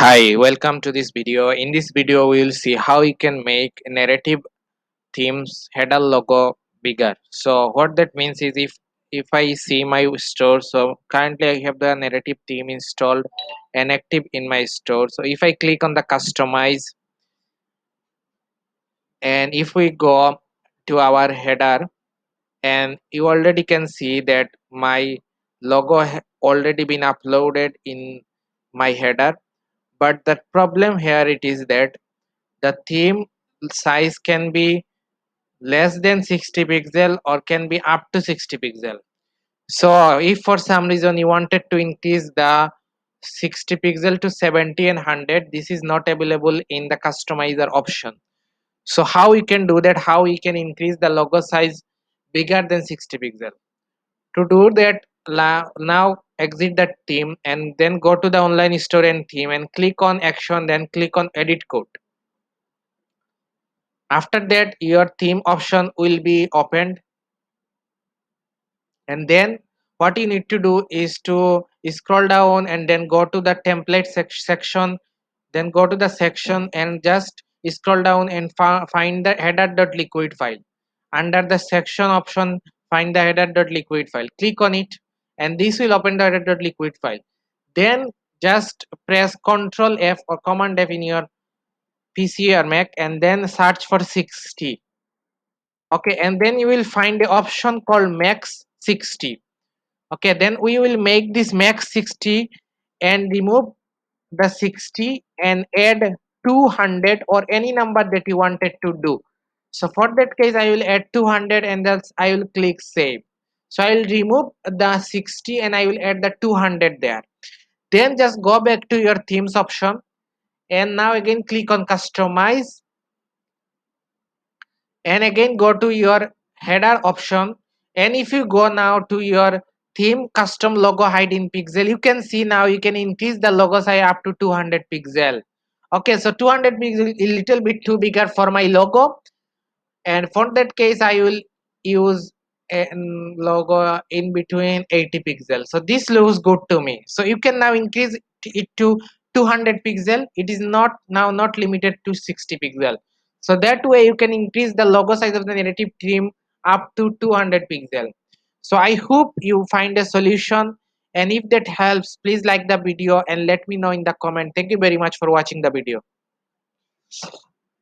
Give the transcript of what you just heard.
Hi, welcome to this video. In this video, we will see how you can make narrative themes header logo bigger. So what that means is if I see my store, so currently I have the narrative theme installed and active in my store. So if I click on the customize and if we go to our header, and you already can see that my logo already been uploaded in my header. But the problem here it is that the theme size can be less than 60 pixel or can be up to 60 pixel. So if for some reason you wanted to increase the 60 pixel to 70 and 100, this is not available in the customizer option. So how you can do that, how you can increase the logo size bigger than 60 pixel? To do that, now exit that theme and then go to the online store and theme and click on action, then click on edit code. After that, your theme option will be opened, and then what you need to do is to scroll down and then go to the template section, then go to the section and just scroll down and find the header.liquid file. Under the section option, find the header.liquid file, click on it, and this will open the header.liquid file. Then just press Ctrl F or Command F in your PC or Mac and then search for 60. Okay, and then you will find the option called max 60. Okay, then we will make this max 60 and remove the 60 and add 200 or any number that you wanted to do. So for that case I will add 200 and thus I will click save. So I will remove the 60 and I will add the 200 there. Then just go back to your themes option and now again click on customize and again go to your header option, and if you go now to your theme custom logo height in pixel, you can see now you can increase the logo size up to 200 pixel. Okay, so 200 pixel is a little bit too bigger for my logo, and for that case I will use a logo in between 80 pixels. So this looks good to me. So you can now increase it to 200 pixel. It is not limited to 60 pixel. So that way you can increase the logo size of the narrative theme up to 200 pixel. So I hope you find a solution, and if that helps, please like the video and let me know in the comment. Thank you very much for watching the video.